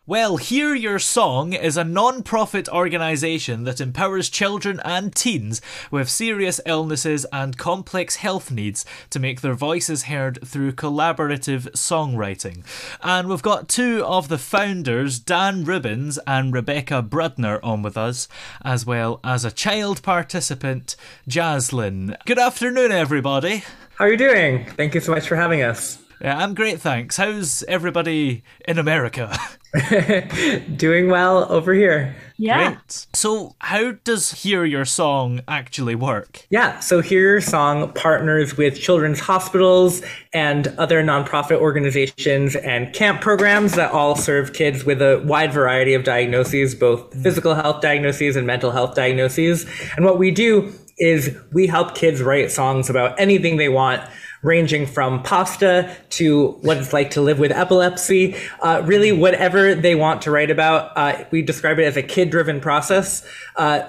Well, Hear Your Song is a non-profit organisation that empowers children and teens with serious illnesses and complex health needs to make their voices heard through collaborative songwriting. And we've got two of the founders, Dan Rubins and Rebecca Brudner, on with us, as well as a child participant, Jazlyn. Good afternoon, everybody. How are you doing? Thank you so much for having us. Yeah, I'm great, thanks. How's everybody in America? Doing well over here. Yeah. Great. So how does Hear Your Song actually work? Yeah, so Hear Your Song partners with children's hospitals and other nonprofit organizations and camp programs that all serve kids with a wide variety of diagnoses, both physical health diagnoses and mental health diagnoses. And what we do is we help kids write songs about anything they want, ranging from pasta to what it's like to live with epilepsy, really whatever they want to write about. We describe it as a kid-driven process.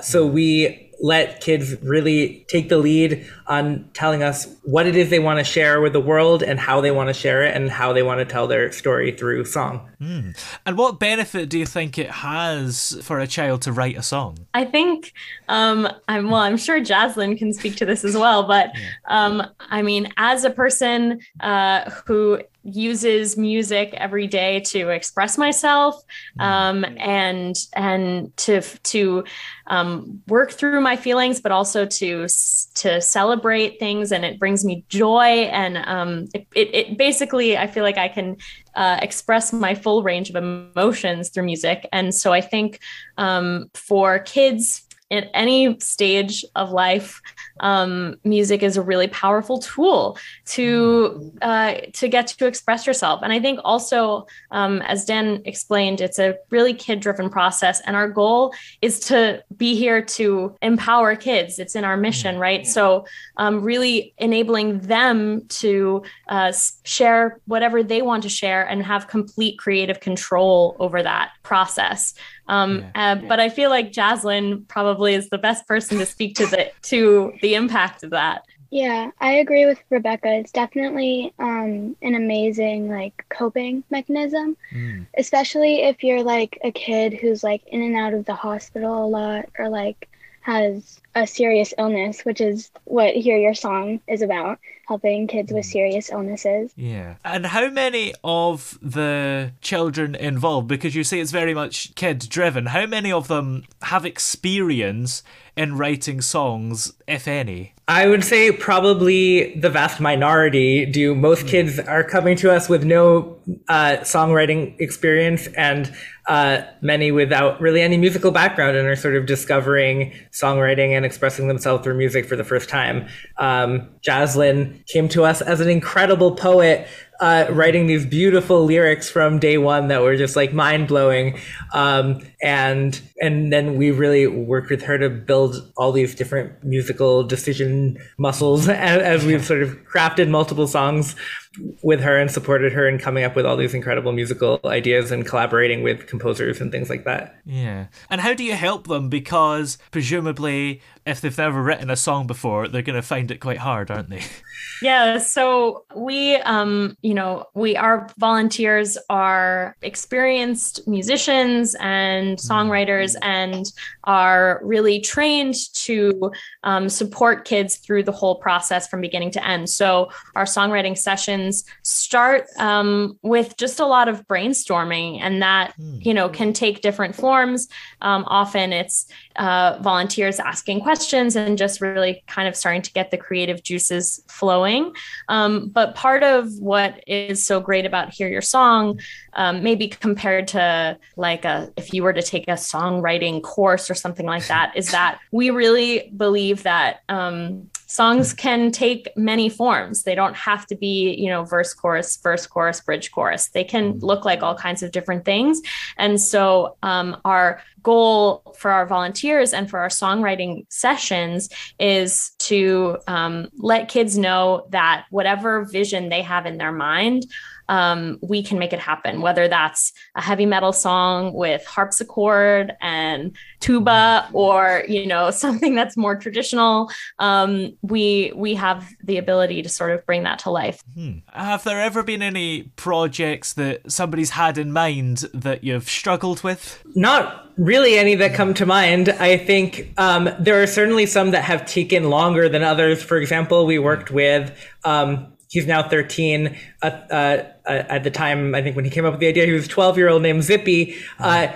So we let kids really take the lead on telling us what it is they want to share with the world and how they want to share it and how they want to tell their story through song. And what benefit do you think it has for a child to write a song? I think, I'm sure Jazlyn can speak to this as well, but I mean, as a person who uses music every day to express myself and to work through my feelings, but also to celebrate things, and it brings me joy, and it basically, I feel like I can express my full range of emotions through music. And so I think for kids at any stage of life, music is a really powerful tool to get to express yourself. And I think also, as Dan explained, it's a really kid-driven process, and our goal is to be here to empower kids. It's in our mission, right? So really enabling them to share whatever they want to share and have complete creative control over that process. But I feel like Jazlyn probably is the best person to speak to the impact of that. Yeah, I agree with Rebecca. It's definitely an amazing coping mechanism, especially if you're like a kid who's like in and out of the hospital a lot, or like has a serious illness, which is what Hear Your Song is about, helping kids with serious illnesses. Yeah. And how many of the children involved, because you say it's very much kid-driven, how many of them have experience in writing songs, if any? I would say probably the vast minority do. Most kids are coming to us with no songwriting experience, and many without really any musical background, and are sort of discovering songwriting and expressing themselves through music for the first time. Jazlyn came to us as an incredible poet, writing these beautiful lyrics from day one that were just like mind-blowing. And then we really worked with her to build all these different musical decision muscles as we've sort of crafted multiple songs with her and supported her in coming up with all these incredible musical ideas and collaborating with composers and things like that. Yeah. And how do you help them? Because presumably if they've never written a song before, they're going to find it quite hard, aren't they? Yeah, so our volunteers are experienced musicians and songwriters, and are really trained to support kids through the whole process from beginning to end. So our songwriting sessions start with just a lot of brainstorming, and that, can take different forms. Often it's volunteers asking questions and just really kind of starting to get the creative juices flowing. But part of what is so great about Hear Your Song, maybe compared to if you were to take a songwriting course or something like that, is that we really believe that songs can take many forms. They don't have to be, verse, chorus, bridge, chorus. They can look like all kinds of different things. And so our goal for our volunteers and for our songwriting sessions is to let kids know that whatever vision they have in their mind, we can make it happen, whether that's a heavy metal song with harpsichord and tuba, or, something that's more traditional. We have the ability to sort of bring that to life. Have there ever been any projects that somebody's had in mind that you've struggled with? Not really any that come to mind. I think there are certainly some that have taken longer than others. For example, we worked with, he's now 13. At the time, I think when he came up with the idea, he was a 12-year-old named Zippy,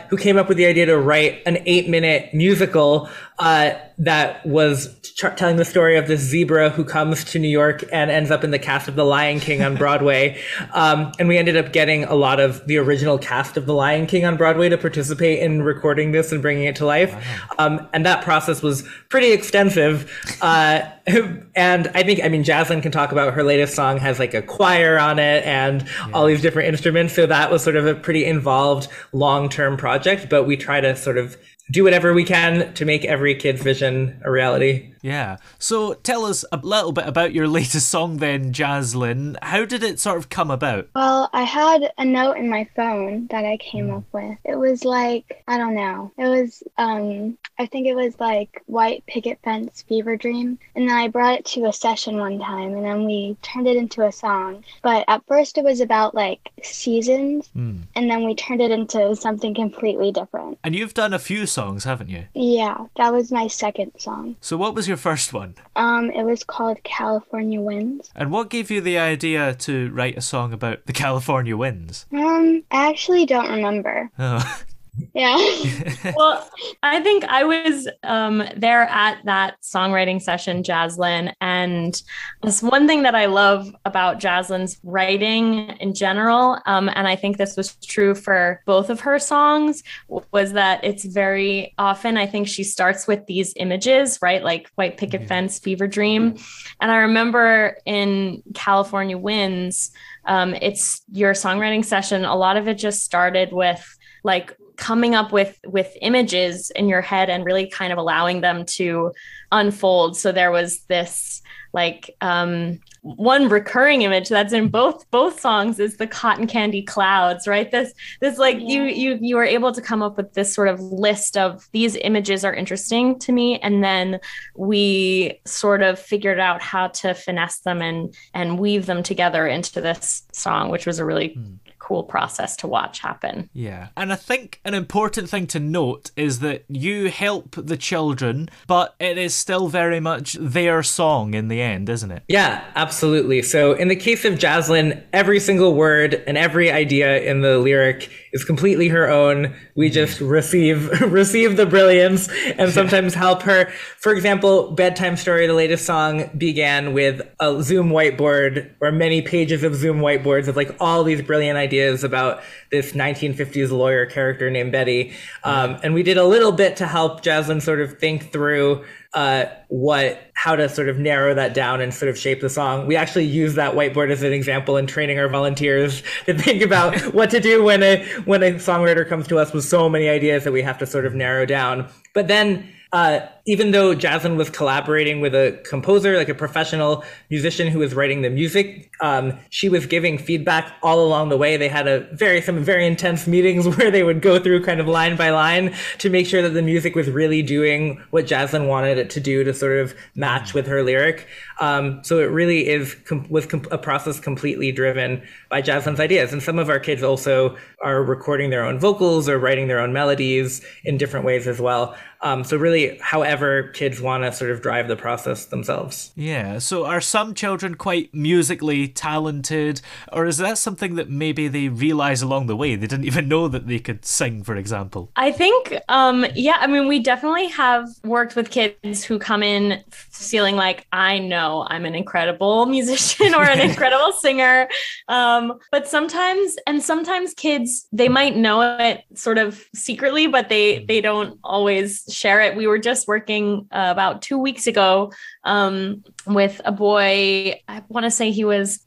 who came up with the idea to write an 8-minute musical that was telling the story of this zebra who comes to New York and ends up in the cast of The Lion King on Broadway. And we ended up getting a lot of the original cast of The Lion King on Broadway to participate in recording this and bringing it to life. And that process was pretty extensive. And Jazlyn can talk about her latest song has like a choir on it and all these different instruments. So that was sort of a pretty involved long-term project, but we try to sort of do whatever we can to make every kid's vision a reality. Yeah. So tell us a little bit about your latest song then, Jazlyn. How did it sort of come about? Well, I had a note in my phone that I came up with. It was like, I don't know. It was, I think it was like White Picket Fence Fever Dream. And then I brought it to a session one time and then we turned it into a song. But at first it was about like seasons and then we turned it into something completely different. And you've done a few songs, haven't you? Yeah, that was my second song. So what was your first one? It was called California Winds. And what gave you the idea to write a song about the California winds? I actually don't remember. Oh. Yeah. Well, I think I was there at that songwriting session, Jazlyn. And this one thing that I love about Jazlyn's writing in general, and I think this was true for both of her songs, was that it's very often, I think she starts with these images, right? Like White Picket Fence, Fever Dream. And I remember in California Winds, it's your songwriting session. A lot of it just started with like coming up with images in your head and really kind of allowing them to unfold. So there was this like one recurring image that's in both songs is the cotton candy clouds, right? This like you were able to come up with this sort of list of these images are interesting to me, and then we sort of figured out how to finesse them and weave them together into this song, which was a really cool process to watch happen. Yeah. And I think an important thing to note is that you help the children, but it is still very much their song in the end, isn't it? Yeah, absolutely. So in the case of Jazlyn, every single word and every idea in the lyric is completely her own. We just receive the brilliance and sometimes help her. For example, Bedtime Story, the latest song, began with a Zoom whiteboard or many pages of Zoom whiteboards of like all these brilliant ideas about this 1950s lawyer character named Betty. And we did a little bit to help Jazlyn sort of think through how to sort of narrow that down and sort of shape the song. We actually use that whiteboard as an example in training our volunteers to think about what to do when a songwriter comes to us with so many ideas that we have to sort of narrow down. But then even though Jazlyn was collaborating with a composer, like a professional musician who was writing the music, she was giving feedback all along the way. They had some very intense meetings where they would go through kind of line by line to make sure that the music was really doing what Jazlyn wanted it to do to sort of match with her lyric. So it really was a process completely driven by Jazlyn's ideas. And some of our kids also are recording their own vocals or writing their own melodies in different ways as well. So really, however kids want to sort of drive the process themselves. Yeah. So are some children quite musically talented, or is that something that maybe they realize along the way? They didn't even know that they could sing, for example. I think, we definitely have worked with kids who come in feeling like, I know I'm an incredible musician or an incredible singer. But sometimes kids, they might know it sort of secretly, but they don't always share it. We were just working about 2 weeks ago with a boy, I want to say he was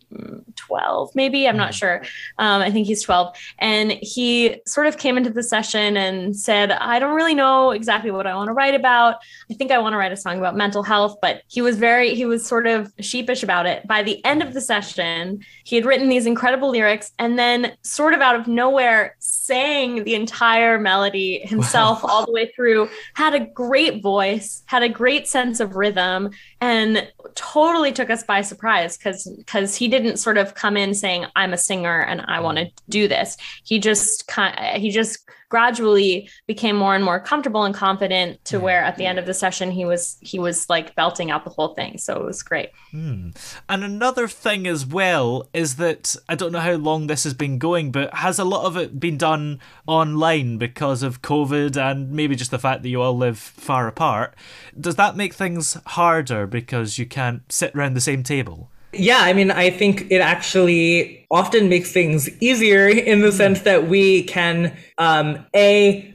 12, maybe. I'm not sure. I think he's 12. And he sort of came into the session and said, I don't really know exactly what I want to write about. I think I want to write a song about mental health, but he was sort of sheepish about it. By the end of the session, he had written these incredible lyrics and then sort of out of nowhere sang the entire melody himself all the way through, had a great voice, had a great sense of rhythm, and totally took us by surprise because he didn't sort of come in saying, I'm a singer and I want to do this. He just gradually became more and more comfortable and confident to where at the end of the session he was like belting out the whole thing. So it was great. And another thing as well is that I don't know how long this has been going, but has a lot of it been done online because of COVID and maybe just the fact that you all live far apart? Does that make things harder because you can't sit around the same table? Yeah, I mean, I think it actually often makes things easier in the sense that we can,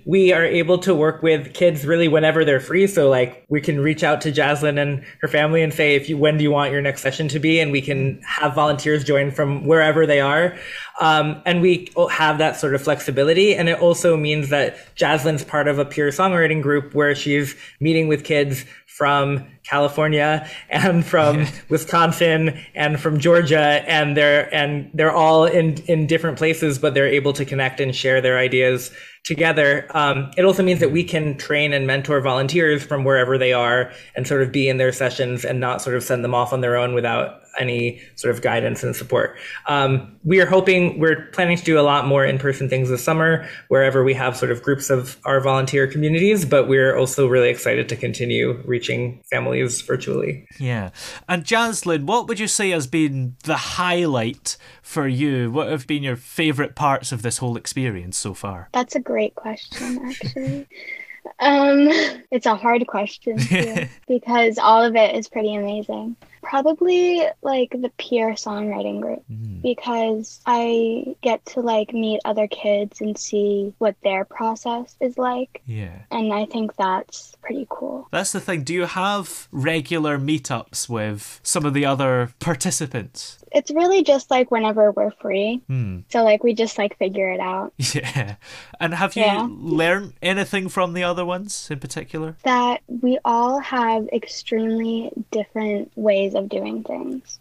we are able to work with kids really whenever they're free. So like we can reach out to Jazlyn and her family and say, when do you want your next session to be? And we can have volunteers join from wherever they are. And we have that sort of flexibility. And it also means that Jazlyn's part of a peer songwriting group where she's meeting with kids from California and from Wisconsin and from Georgia, and they're all in different places, but they're able to connect and share their ideas together. It also means that we can train and mentor volunteers from wherever they are and sort of be in their sessions and not sort of send them off on their own without any sort of guidance and support. We're planning to do a lot more in-person things this summer, wherever we have sort of groups of our volunteer communities, but we're also really excited to continue reaching families virtually. Yeah. And Jazlyn, what would you say has been the highlight for you? What have been your favorite parts of this whole experience so far? That's a great question, actually. It's a hard question too, because all of it is pretty amazing. Probably like the peer songwriting group, because I get to like meet other kids and see what their process is like. Yeah. And I think that's pretty cool. That's the thing. Do you have regular meetups with some of the other participants? It's really just like whenever we're free. So like we just like figure it out. Yeah. And have you learned anything from the other ones in particular? That we all have extremely different ways of doing things.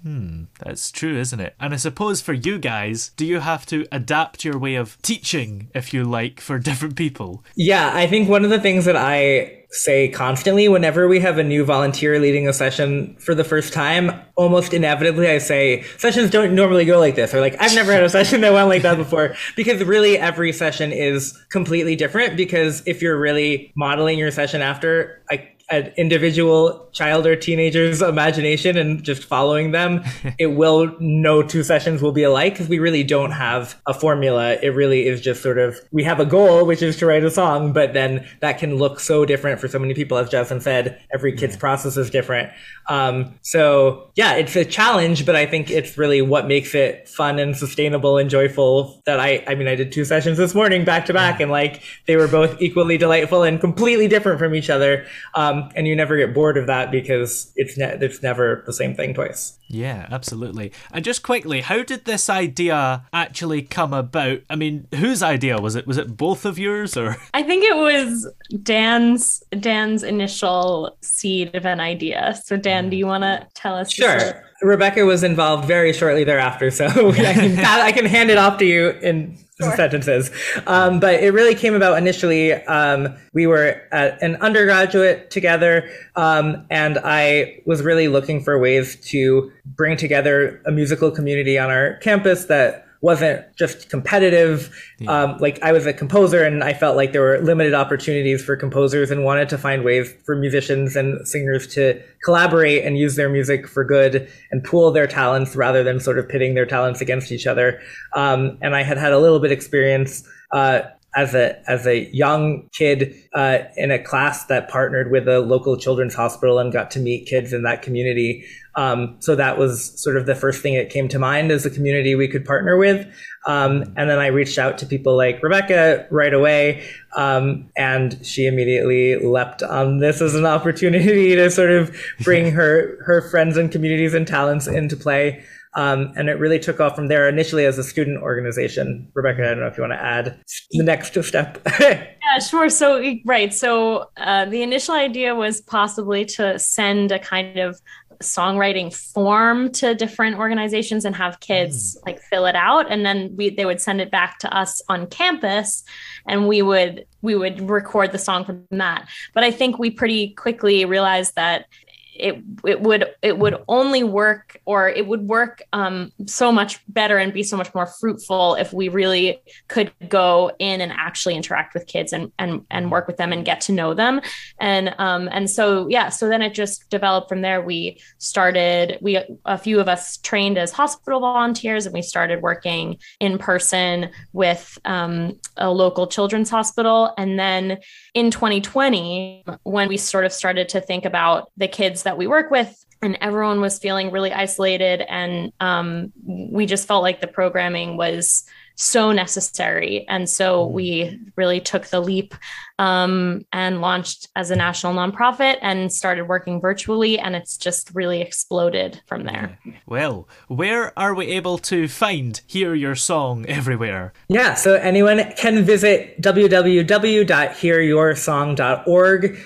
That's true, isn't it? And I suppose for you guys, do you have to adapt your way of teaching, if you like, for different people? Yeah, I think one of the things that I say constantly whenever we have a new volunteer leading a session for the first time, almost inevitably I say, sessions don't normally go like this, or like, I've never had a session that went like that before, because really every session is completely different. Because if you're really modeling your session after an individual child or teenager's imagination and just following them, no two sessions will be alike, because we really don't have a formula. It really is just sort of, we have a goal, which is to write a song, but then that can look so different for so many people. As Jazlyn said, every kid's process is different. So yeah, it's a challenge, but I think it's really what makes it fun and sustainable and joyful. That I mean, I did 2 sessions this morning back to back, and like they were both equally delightful and completely different from each other. And you never get bored of that, because it's never the same thing twice. Yeah, absolutely. And just quickly, how did this idea actually come about? I mean, whose idea was it? Was it both of yours, or? I think it was Dan's initial seed of an idea. So Dan, do you want to tell us? Sure. Rebecca was involved very shortly thereafter, so I can hand it off to you in sentences. But it really came about initially. We were at an undergraduate together, and I was really looking for ways to bring together a musical community on our campus that wasn't just competitive. Like I was a composer, and I felt like there were limited opportunities for composers, and wanted to find ways for musicians and singers to collaborate and use their music for good and pool their talents rather than sort of pitting their talents against each other. And I had a little bit experience as a young kid in a class that partnered with a local children's hospital, and got to meet kids in that community. So that was sort of the first thing that came to mind as a community we could partner with. And then I reached out to people like Rebecca right away. And she immediately leapt on this as an opportunity to sort of bring her friends and communities and talents into play. And it really took off from there, initially as a student organization. Rebecca, I don't know if you want to add the next step. Yeah, sure. So, right. So the initial idea was possibly to send a kind of songwriting form to different organizations and have kids like fill it out, and then they would send it back to us on campus, and we would record the song from that. But I think we pretty quickly realized that it would only work, or it would work so much better and be so much more fruitful if we really could go in and actually interact with kids and work with them and get to know them. And so then it just developed from there. A few of us trained as hospital volunteers, and we started working in person with a local children's hospital. And then in 2020, when we sort of started to think about the kids that we work with, and everyone was feeling really isolated, and we just felt like the programming was so necessary. And so we really took the leap and launched as a national nonprofit and started working virtually, and it's just really exploded from there. Well, where are we able to hear your song everywhere? Yeah, so anyone can visit www.hearyoursong.org,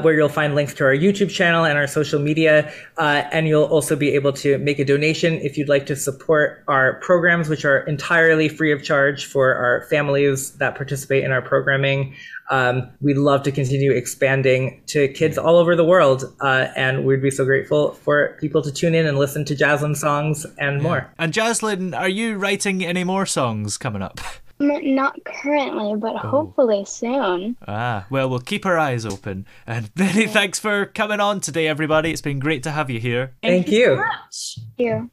where you'll find links to our YouTube channel and our social media, and you'll also be able to make a donation if you'd like to support our programs, which are entirely free of charge for our families that participate in our programming. We'd love to continue expanding to kids all over the world, and we'd be so grateful for people to tune in and listen to Jazlyn songs and more. And Jazlyn, are you writing any more songs coming up? Not currently, but hopefully soon. Well, we'll keep our eyes open. And many thanks for coming on today, everybody. It's been great to have you here. Thank you. So much. Thank you.